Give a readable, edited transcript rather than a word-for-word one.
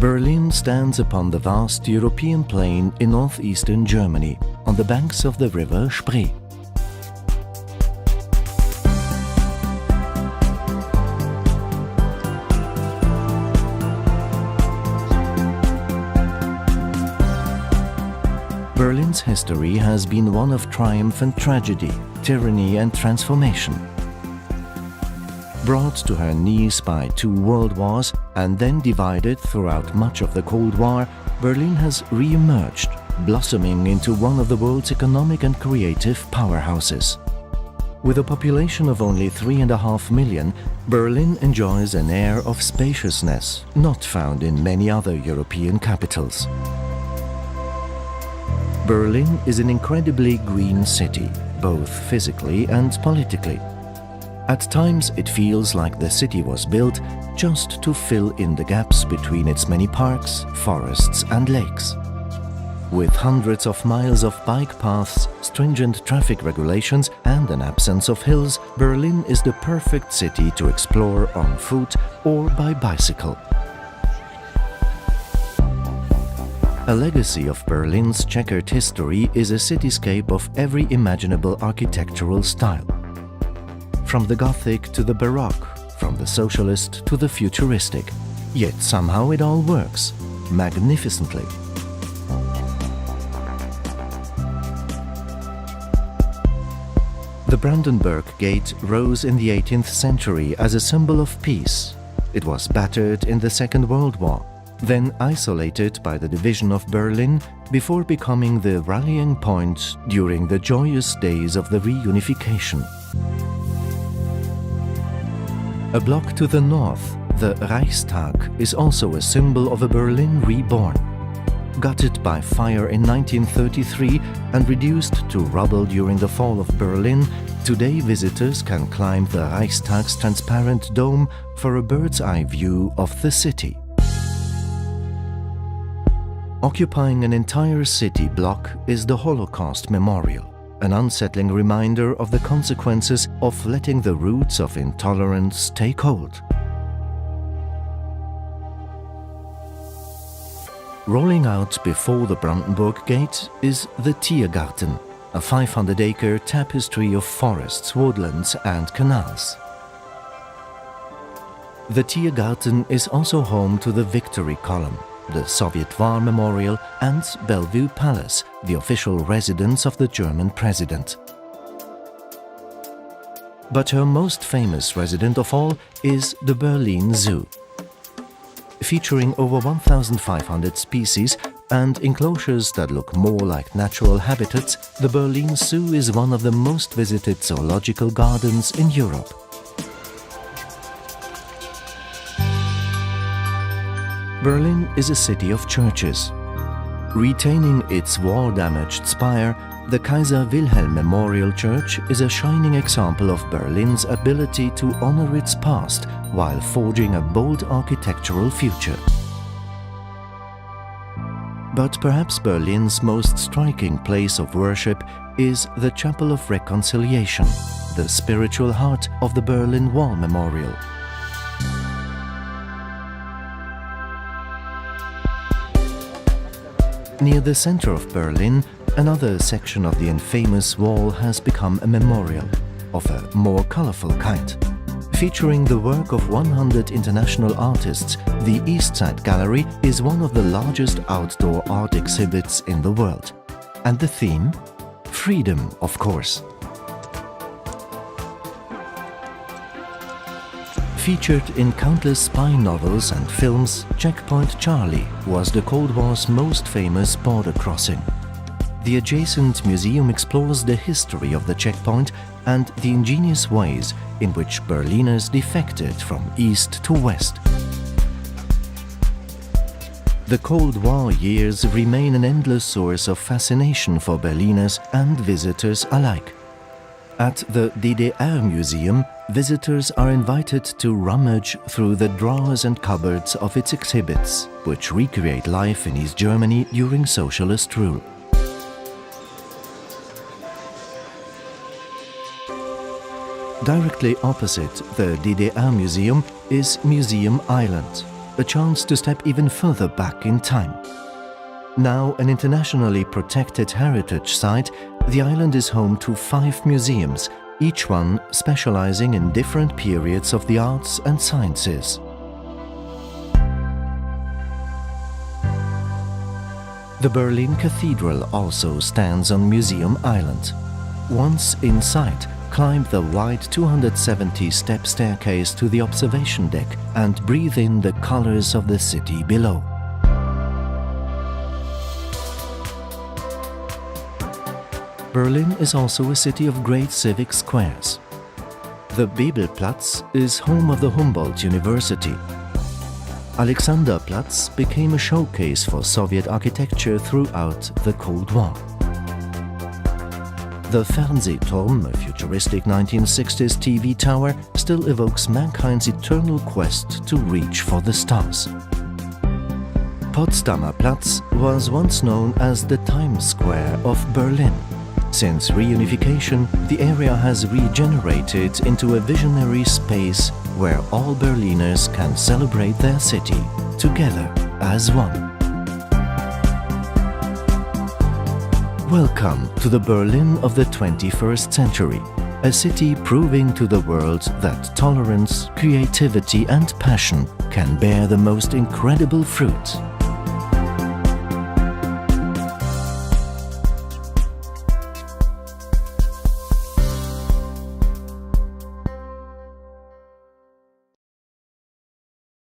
Berlin stands upon the vast European plain in northeastern Germany, on the banks of the river Spree. Berlin's history has been one of triumph and tragedy, tyranny and transformation. Brought to her knees by 2 world wars and then divided throughout much of the Cold War, Berlin has re-emerged, blossoming into one of the world's economic and creative powerhouses. With a population of only 3.5 million, Berlin enjoys an air of spaciousness not found in many other European capitals. Berlin is an incredibly green city, both physically and politically. At times it feels like the city was built just to fill in the gaps between its many parks, forests and lakes. With hundreds of miles of bike paths, stringent traffic regulations and an absence of hills, Berlin is the perfect city to explore on foot or by bicycle. A legacy of Berlin's checkered history is a cityscape of every imaginable architectural style. From the Gothic to the Baroque, from the socialist to the futuristic. Yet somehow it all works, magnificently. The Brandenburg Gate rose in the 18th century as a symbol of peace. It was battered in the Second World War, then isolated by the division of Berlin before becoming the rallying point during the joyous days of the reunification. A block to the north, the Reichstag is also a symbol of a Berlin reborn. Gutted by fire in 1933 and reduced to rubble during the fall of Berlin, today visitors can climb the Reichstag's transparent dome for a bird's-eye view of the city. Occupying an entire city block is the Holocaust Memorial, an unsettling reminder of the consequences of letting the roots of intolerance take hold. Rolling out before the Brandenburg Gate is the Tiergarten, a 500-acre tapestry of forests, woodlands and canals. The Tiergarten is also home to the Victory Column, the Soviet War Memorial and Bellevue Palace, the official residence of the German president. But her most famous resident of all is the Berlin Zoo. Featuring over 1,500 species and enclosures that look more like natural habitats, the Berlin Zoo is one of the most visited zoological gardens in Europe. Berlin is a city of churches. Retaining its war-damaged spire, the Kaiser Wilhelm Memorial Church is a shining example of Berlin's ability to honor its past while forging a bold architectural future. But perhaps Berlin's most striking place of worship is the Chapel of Reconciliation, the spiritual heart of the Berlin Wall Memorial. Near the center of Berlin, another section of the infamous wall has become a memorial, of a more colorful kind. Featuring the work of 100 international artists, the East Side Gallery is one of the largest outdoor art exhibits in the world. And the theme? Freedom, of course. Featured in countless spy novels and films, Checkpoint Charlie was the Cold War's most famous border crossing. The adjacent museum explores the history of the checkpoint and the ingenious ways in which Berliners defected from east to west. The Cold War years remain an endless source of fascination for Berliners and visitors alike. At the DDR Museum, visitors are invited to rummage through the drawers and cupboards of its exhibits, which recreate life in East Germany during socialist rule. Directly opposite the DDR Museum is Museum Island, a chance to step even further back in time. Now an internationally protected heritage site, the island is home to 5 museums, each one specializing in different periods of the arts and sciences. The Berlin Cathedral also stands on Museum Island. Once inside, climb the wide 270-step staircase to the observation deck and breathe in the colors of the city below. Berlin is also a city of great civic squares. The Bebelplatz is home of the Humboldt University. Alexanderplatz became a showcase for Soviet architecture throughout the Cold War. The Fernsehturm, a futuristic 1960s TV tower, still evokes mankind's eternal quest to reach for the stars. Potsdamer Platz was once known as the Times Square of Berlin. Since reunification, the area has regenerated into a visionary space where all Berliners can celebrate their city together as one. Welcome to the Berlin of the 21st century, a city proving to the world that tolerance, creativity and passion can bear the most incredible fruit.